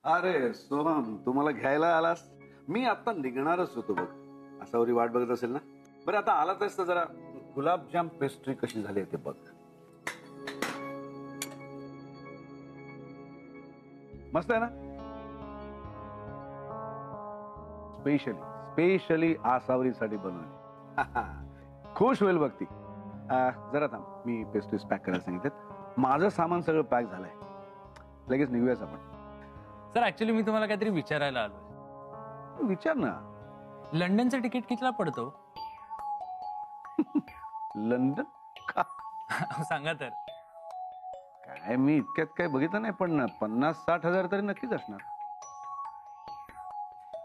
अरे सोहम, तुम्हाला घ्यायला आलास? मी आता निघणारच होतो बघ. आसावरी वाट बघत असेल ना. बरं आता आलातच तर जरा गुलाबजाम पेस्ट्री कशी झाली ते बघ. मस्त आहे ना. स्पेशली आसावरीसाठी बनवली. खुश होईल बघ ती. जरा थांब, मी पेस्ट्रीज पॅक करायला सांगितलेत. माझं सामान सगळं पॅक झालंय. लगेच निघूयाच आपण. सर ऍक्च्युली मी तुम्हाला काहीतरी विचारायला आलोय. विचार ना. लंडनचं तिकीट कितीला पडतो? लंडन का? सांगा तर. काय मी इतक्यात काय बघितलं नाही, पण 50-60 हजार तरी नक्कीच असणार.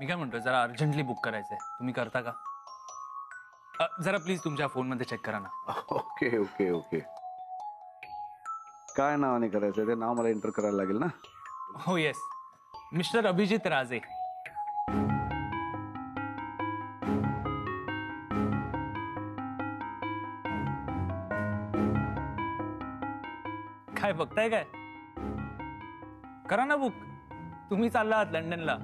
मी काय म्हणतोय, जरा अर्जंटली बुक करायचंय. तुम्ही करता का? जरा प्लीज तुमच्या फोन मध्ये चेक करा ना. Okay okay okay. काय नावाने करायचं ते नाव मला एंटर करायला लागेल ना. हो येस, मिस्टर अभिजित राजे. काय बघताय काय? करा ना बुक. तुम्ही चालला आहात लंडनला.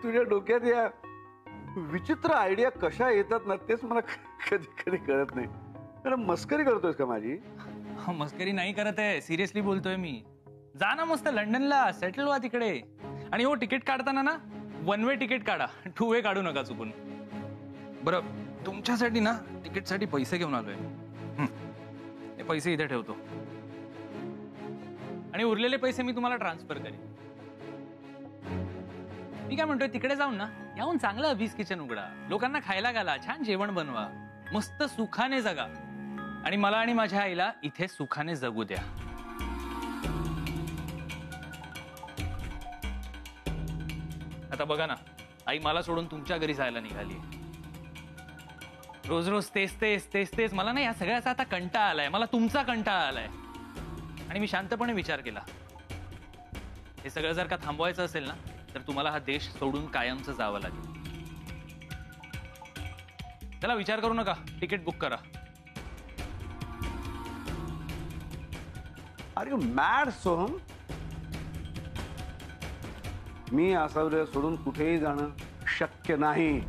तुझ्या डोक्यात या विचित्र आयडिया कशा येतात ना, तेच मला कधी कधी कळत नाही. अरे मस्करी करतोयस का माझी? मस्करी नाही करत आहे, सिरियसली बोलतोय मी. जा ना मस्त लंडनला, सेटल व्हा तिकडे. आणि हो, तिकीट काढताना ना 1 वे तिकीट काढा, 2 वे काढू नका चुकून. बरं, तुमच्यासाठी ना तिकीटसाठी पैसे घेऊन आलोय. हे पैसे इथे ठेवतो आणि उरलेले पैसे मी तुम्हाला ट्रान्सफर करेन. मी काय म्हणतोय, तिकडे जाऊन ना याहून चांगलं अभिस किचन उघडा, लोकांना खायला घाला, छान जेवण बनवा, मस्त सुखाने जगा आणि मला आणि माझ्या आईला इथे सुखाने जगू द्या. आता बघा ना, आई मला सोडून तुमच्या घरी जायला निघाली. रोज रोज तेच तेच तेच तेच. मला ना या सगळ्याचा आता कंटाळा आलाय. मला तुमचा कंटाळा आलाय. आणि मी शांतपणे विचार केला, हे सगळं जर का थांबवायचं असेल ना, तर तुम्हाला हा देश सोडून कायमचं जावं लागेल. चला, विचार करू नका, तिकीट बुक करा. Are you mad Soham? मी आसावरी सोडून कुठेही जाणं शक्य नाही.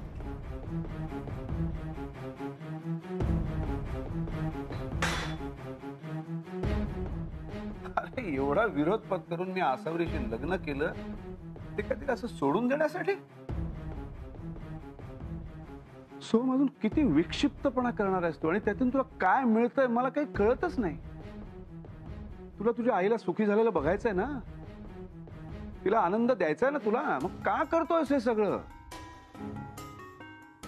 अरे एवढा विरोध पत्करून मी आसावरीशी लग्न केलं, ते कधी असं सोडून देण्यासाठी? सोहम, अजून किती विक्षिप्तपणा करणार आहेस तू, आणि त्यातून तुला काय मिळतंय मला काही कळतच नाही. तुला तुझ्या आईला सुखी झालेलं बघायचंय ना, तिला आनंद द्यायचा आहे ना तुला, मग का करतोयस हे सगळं?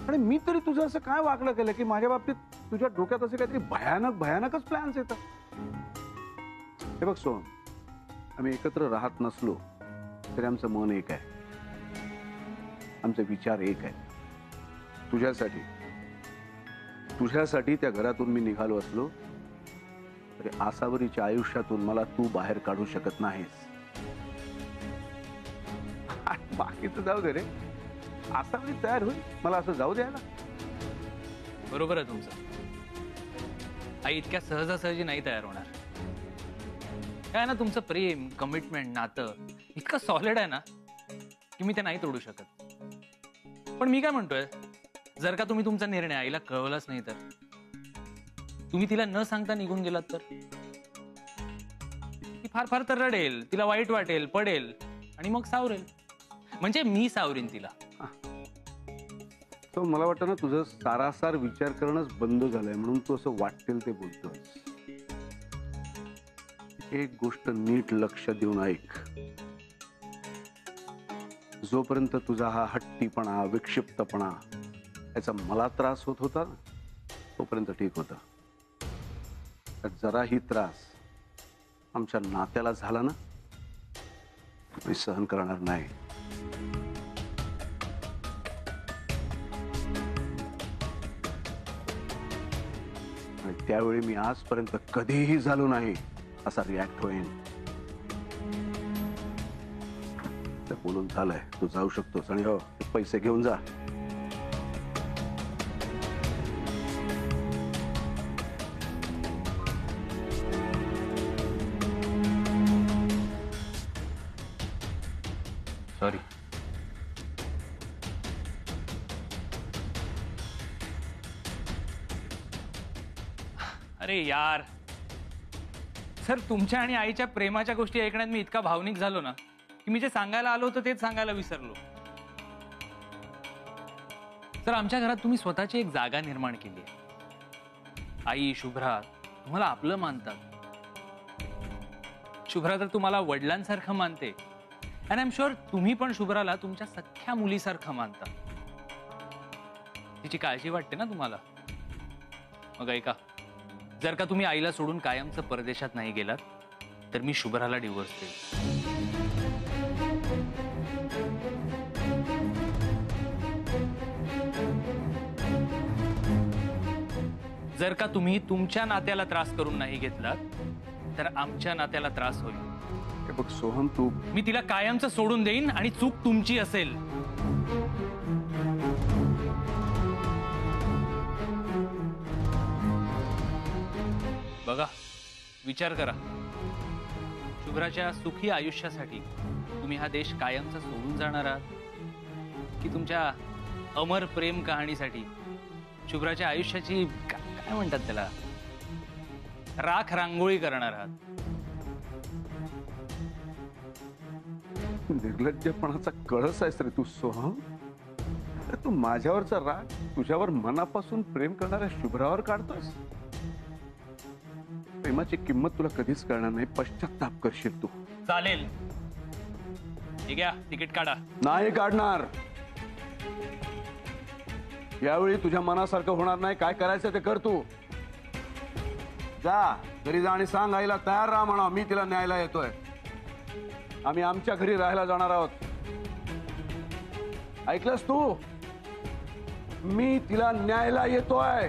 आणि मी तरी तुझं असं काय वागलं केलं की माझ्या बाबतीत तुझ्या डोक्यात असे काहीतरी भयानकच प्लॅन्स येतात? हे बघ सोहम, आम्ही एकत्र राहत नसलो तरी आमचं मन एक आहे, आमचे विचार एक आहे. तुझ्यासाठी त्या घरातून मी निघालो असलो तरी आसावरीच्या आयुष्यातून मला तू बाहेर काढू शकत नाहीस. बाकी तर जाऊ दे रे, आसावरी तयार होईल मला असं जाऊ द्यायला. बरोबर आहे तुमचं. आई इतक्या सहजासहजी नाही तयार होणार. काय ना, तुमचं प्रेम, कमिटमेंट, नातं इतकं सॉलिड आहे ना की मी ते नाही तोडू शकत. पण मी काय म्हणतोय, जर का तुम्ही तुमचा निर्णय आईला कळवलाच नाही तर, तुम्ही तिला न सांगता निघून गेलात तर, ती फार फार तर रडेल, तिला वाईट वाटेल, पडेल आणि मग सावरेल. म्हणजे मी सावरीन तिला. तर मला वाटतं ना, तुझं सारासार विचार करणंच बंद झालंय म्हणून तू असं वाटेल ते बोलतोस. एक गोष्ट नीट लक्ष देऊन ऐक. जोपर्यंत तुझा हा हट्टीपणा, विक्षिप्तपणा याचा मला त्रास होत होता तोपर्यंत ठीक होता. जराही त्रास आमच्या नात्याला झाला ना, मी सहन करणार नाही. आणि त्यावेळी मी आजपर्यंत कधीही झालो नाही असा रिॲक्ट होईन. तर बोलून झालंय, तू जाऊ शकतोस. आणि हो, पैसे घेऊन जा. सॉरी. अरे यार सर, तुमच्या आणि आईच्या प्रेमाच्या गोष्टी ऐकण्यात मी इतका भावनिक झालो ना की मी जे सांगायला आलो होतो तेच सांगायला विसरलो. सर, आमच्या घरात तुम्ही स्वतःची एक जागा निर्माण केली आहे. आई शुभ्रा तुम्हाला आपलं मानतात. शुभ्रा तर तुम्हाला वडिलांसारखं मानते. अँड आय एम शुअर तुम्ही पण शुभ्राला तुमच्या सख्ख्या मुलीसारखं मानता. तिची काळजी वाटते ना तुम्हाला. मग ऐका, जर का तुम्ही आईला सोडून कायमचं परदेशात नाही गेलात तर मी शुभ्राला डिवोर्स देईन. जर का तुम्ही तुमच्या नात्याला त्रास करून नाही घेतलात तर आमच्या नात्याला त्रास होईल. हे बघ सोहम, तू मी तिला कायमचं सोडून देईन आणि चूक तुमची असेल. बघा, विचार करा. शुभ्राच्या सुखी आयुष्यासाठी तुम्ही हा देश कायमचा सोडून जाणार आहात की तुमच्या अमर प्रेम कहाणीसाठी शुभ्राच्या आयुष्याची काय म्हणतात त्याला, राख रांगोळी करणार आहात. निर्लज्जपणाचा कळस आहेस रे तू सोहम. अरे तू माझ्यावरचा राग तुझ्यावर मनापासून प्रेम करणाऱ्या शुभ्रावर काढतोस. प्रेमाची किंमत तुला कधीच कळणार नाही. पश्चाताप करशील तू. चालेल, ठीक आहे, तिकीट काढा. नाही काढणार. यावेळी तुझ्या मनासारखं होणार नाही. काय करायचं ते कर तू. जा घरी जा आणि सांग आईला तयार राहा म्हणा, मी तिला न्यायला येतोय. आम्ही आमच्या घरी राहायला जाणार आहोत. ऐकलंस तू? मी तिला न्यायला येतोय.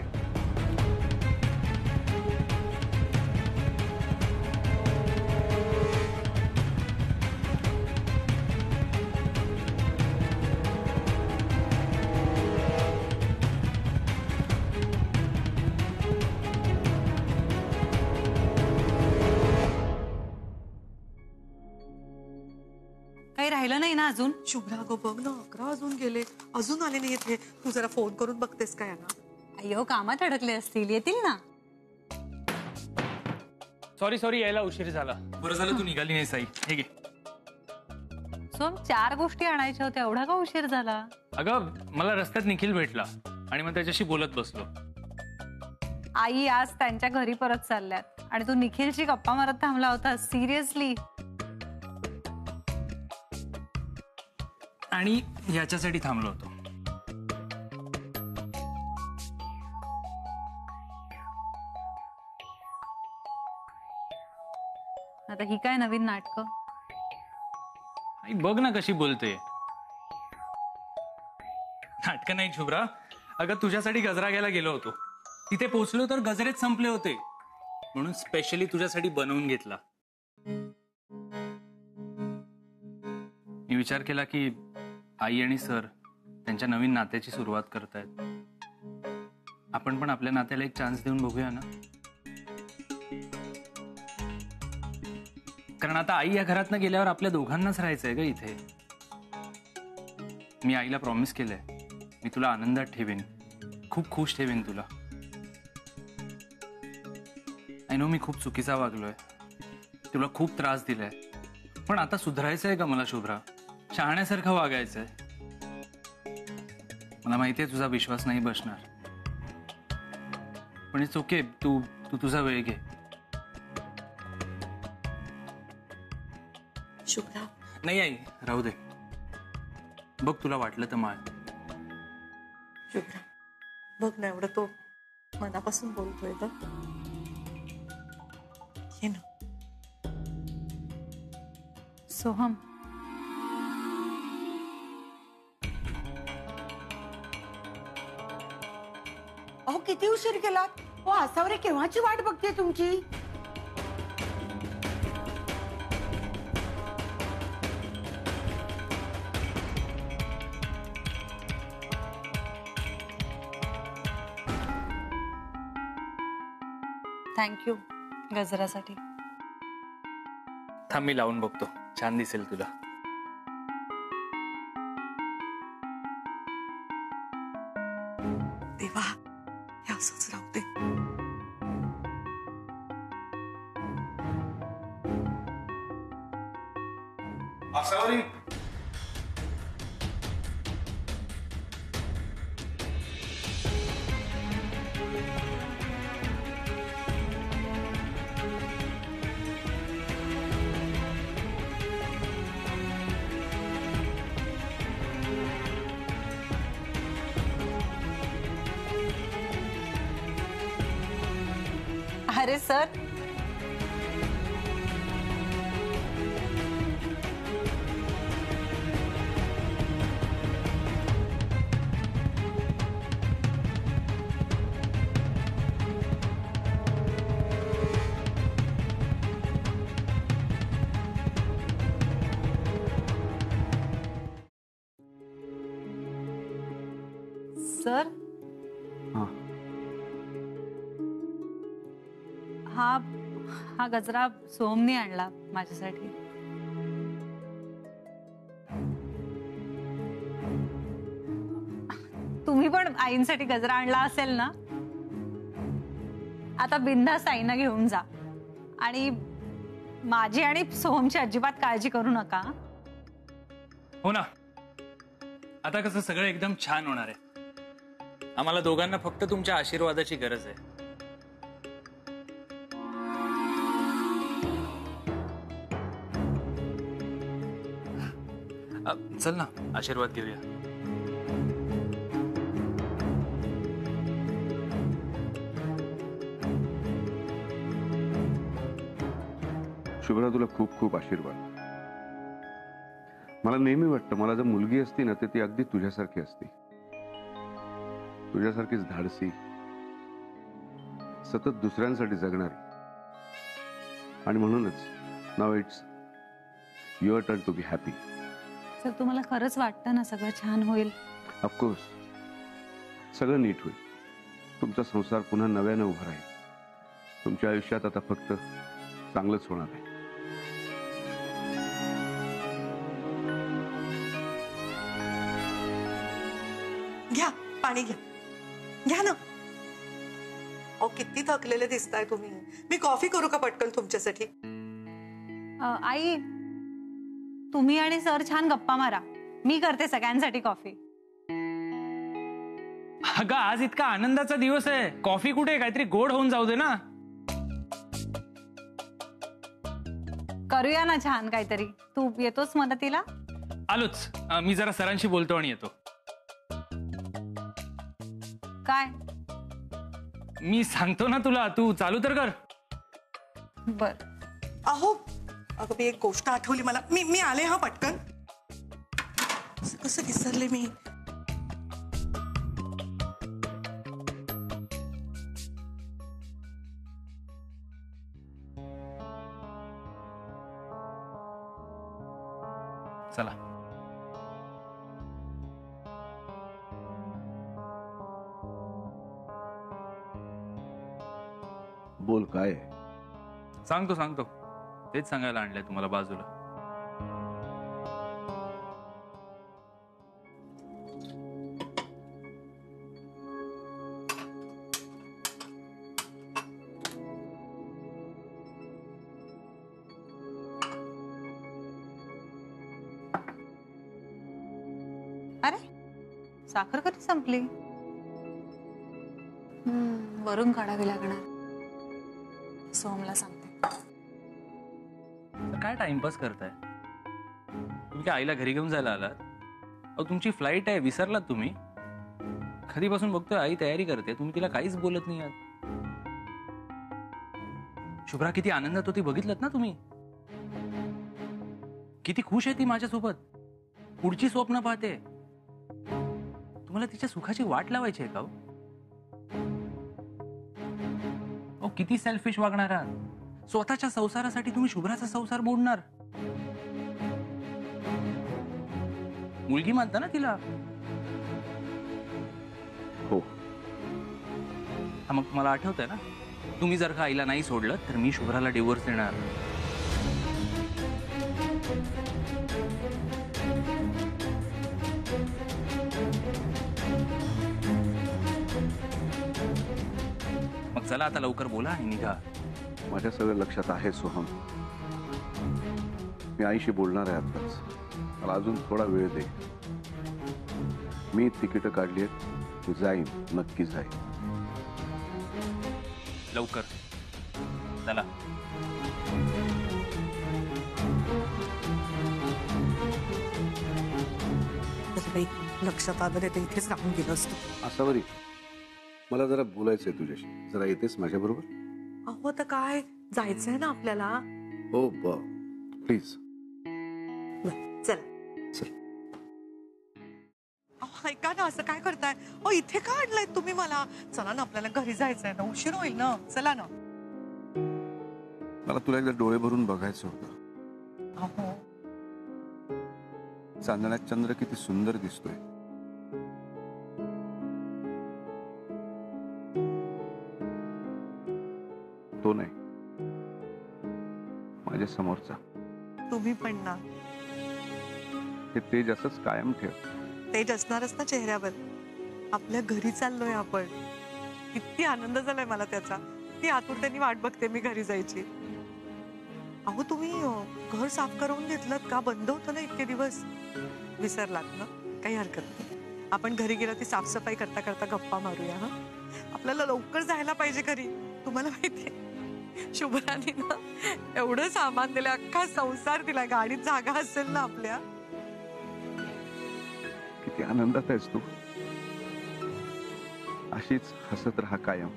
काही राहिलं नाही ना अजून? शुभ्रा गो बघ ना, 11 वाजून गेले, अजून आले नाही येते. तू जरा फोन करून बघतेस का यांना? अय्यो, कामात अडकले असतील, येतील ना. सॉरी, यायला उशीर झाला. बरं झालं तू निघाली नाही साई. हे घे. सोम, 4 गोष्टी आणायच्या होत्या, एवढा का उशीर झाला? अगं, मला रस्त्यात निखिल भेटला आणि मग त्याच्याशी बोलत बसलो. आई आज त्यांच्या घरी परत चालल्यात आणि तू निखिलची गप्पा मारत थांबला होता. सिरियसली? आणि याच्यासाठी थांबलो होतो. आता ही काय नवीन नाटकं? आई बघ ना कशी बोलते. नाटकं नाही शुभ्रा. अगं, तुझ्यासाठी गजरा घ्यायला गेलो होतो. तिथे पोहोचलो तर गजरेच संपले होते, म्हणून स्पेशली तुझ्यासाठी बनवून घेतला. मी विचार केला की आई आणि सर त्यांच्या नवीन नात्याची सुरुवात करतायत. आपण पण आपल्या नात्याला एक चान्स देऊन बघूया ना. कारण आता आई या घरातनं गेल्यावर आपल्या दोघांनाच राहायचंय ग इथे. मी आईला प्रॉमिस केलंय, मी तुला आनंदात ठेवीन, खूप खुश ठेवीन तुला. आय नो मी खूप चुकीचा वागलोय, तुला खूप त्रास दिलाय, पण आता सुधारायचंय का मला शुभ्रा? शहाण्यासारखं वागायचंय. मला माहितीये तुझा विश्वास नाही बसणार, पण इट्स ओके. तू तुझा वेळ घे. शुभ्रा, नाही आई, राहू दे. बघ, तुला वाटलं तर माळ. शुभ्रा बघ ना, एवढं तो मनापासून बोलतोय ग. ये ना. सोहम, अहो किती उशीर केलात? हो, असावरे केव्हाची वाट बघते तुमची. थँक्यू गजरासाठी. थांब, मी लावून बघतो, छान दिसेल तुला. असावरी अरे सर, सर, हा हा हा गजरा सोहमने आणला माझ्यासाठी. तुम्ही पण आईंसाठी गजरा आणला असेल ना? आता बिनधास्त आईना घेऊन जा आणि माझी आणि सोहमची अजिबात काळजी करू नका. हो ना, आता कसं सगळं एकदम छान होणार आहे. आम्हाला दोघांना फक्त तुमच्या आशीर्वादाची गरज आहे. चल ना, आशीर्वाद घेऊया. शुभ्रा, तुला खूप खूप आशीर्वाद. मला नेहमी वाटतं, मला जर मुलगी असती ना तर ती अगदी तुझ्यासारखी असती. तुझ्यासारखीच धाडसी, सतत दुसऱ्यांसाठी जगणारी. आणि म्हणूनच now it's your turn to be happy. Sir, तुम्हाला खरंच वाटतं ना सगळं छान होईल? ऑफकोर्स, सगळं नीट होईल. तुमचा संसार पुन्हा नव्याने उभा राहील. तुमच्या आयुष्यात आता फक्त चांगलंच होणार आहे. घ्या पाणी घ्या, घ्या ना. अहो किती थकलेले दिसताय तुम्ही. मी कॉफी करू का पटकन तुमच्यासाठी? आई, तुम्ही आणि सर छान गप्पा मारा, मी करते सगळ्यांसाठी कॉफी. अगं, आज इतका आनंदाचा दिवस आहे, कॉफी कुठे? काहीतरी गोड होऊन जाऊ दे ना. करूया ना छान काहीतरी. तू येतोस मदतीला? आलोच. मी जरा सरांशी बोलतो आणि येतो. काय? मी सांगतो ना तुला, तू चालू तर कर. बर. अहो अगं, मी एक गोष्ट आठवली मला. मी आले हा पटकन. कसं विसरले मी. चला. बोल, काय आहे? सांगतो. तेच सांगायला आणलंय तुम्हाला बाजूला. अरे, साखर कधी संपली? वरून काढावी लागणार. सोमला सांगते. काय टाइमपास करताय तुम्ही? काय आईला घरी घेऊन जायला आलात? अहो, तुमची फ्लाईट आहे, विसरलात तुम्ही? कधीपासून बघतोय आई तयारी करते, तुम्ही तिला काहीच बोलत नाही आहात. शुभ्रा किती आनंदात होती बघितलं ना तुम्ही? किती खुश आहे ती माझ्यासोबत. पुढची स्वप्न पाहते. तुम्हाला तिच्या सुखाची वाट लावायची आहे का? अहो, किती सेल्फिश वागणार आहात. स्वतःच्या संसारासाठी तुम्ही शुभ्राचा संसार मोडणार. मुलगी मानता ना तिला? हो. मग तुम्हाला आठवतंय ना, तुम्ही जर का आईला नाही सोडलं तर मी शुभ्राला डिवोर्स देणार. मग चला आता लवकर बोला आणि निघा. माझ्या सगळं लक्षात आहे सोहम. मी आईशी बोलणार आहे आताच. मला अजून थोडा वेळ दे. मी तिकीट काढली आहेत, तू जाईन, नक्की जाईन. लवकर चला. तरी बाई लक्षात आलं नाही तर इथेच राहून गेलं असतं. आसावरी, मला जरा बोलायचंय तुझ्याशी. जरा येतेस माझ्या बरोबर? अहो तर काय जायचंय ना आपल्याला. हो प्लीज. चल चल. अहो ऐका ना, असं काय करताय? अहो इथे का आणलंय तुम्ही मला? चला ना, आपल्याला घरी जायचंय ना, उशीर होईल ना. चला ना. मला तुला एकदा डोळे भरून बघायचं होतं. अहो चांदण्यात चंद्र किती सुंदर दिसतोय. तो नाही, माझ्या समोरचा. तुम्ही पण ना. हे तेज असंच कायम ठेव. तेज असणारच ना चेहऱ्यावर. आपल्या घरी चाललोय आपण. किती आनंद झालाय मला त्याचा. ती आतुरतेने वाट बघते मी घरी जायची. अहो तुम्ही घर साफ करून घेतलं का? बंद होतं ना इतके दिवस. विसरलात ना? काही हरकत नाही. आपण घरी गेलो ती साफसफाई करता करता गप्पा मारूया. हा, आपल्याला लवकर जायला पाहिजे घरी. तुम्हाला माहितीये शुभ्राने ना एवढं सामान दिलं, अख्खा संसार दिला. गाडीत जागा असेल ना आपल्या. किती आनंदात आहेस तू. अशीच हसत राहा कायम.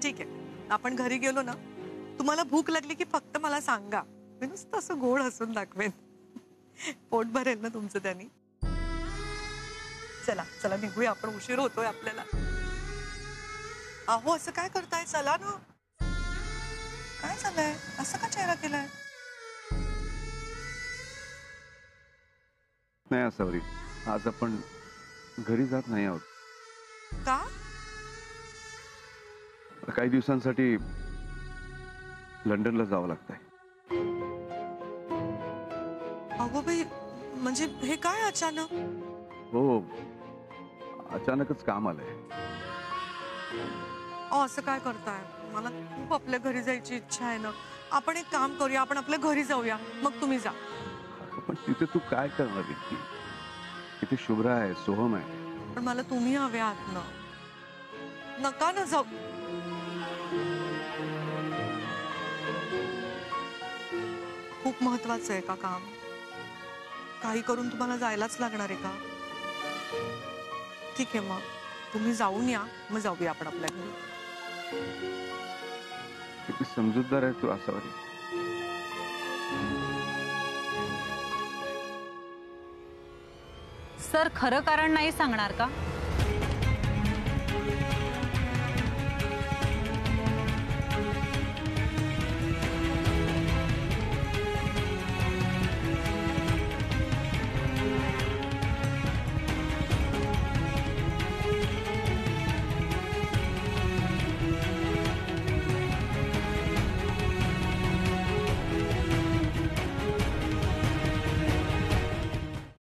ठीक आहे, आपण घरी गेलो ना, तुम्हाला भूक लागली की फक्त मला सांगा. मी नुसतं असं गोड हसून दाखवेन. पोट भरेल ना तुमचं त्यांनी. चला चला निघूया आपण, उशीर होतोय आपल्याला. अहो असं काय करताय? चला ना. काय झालंय? असं का चेहरा केलाय? नाही आसावरी, आज आपण घरी जात नाही आहोत. का? काही दिवसांसाठी लंडनला जावं लागतंय. अगो बाई, म्हणजे हे काय अचानक? हो, अचानकच काम आलंय. असं काय करताय? मला खूप आपल्या घरी जायची इच्छा आहे ना. आपण एक काम करूया, आपण आपल्या घरी जाऊया, मग तुम्ही जा. पण तिथे तू काय करणार इतकी? तिथे शुभ्रा आहे, सोहम आहे. पण मला तुम्ही हवे आहात ना. नका ना जाऊ. खूप महत्वाचं आहे का काम? काही करून तुम्हाला जायलाच लागणार आहे का? ठीक आहे, मग तुम्ही जाऊन या, मग जाऊया आपण आपल्या घरी. किती समजूतदार आहे तू आसावरी. सर खरं कारण नाही सांगणार का?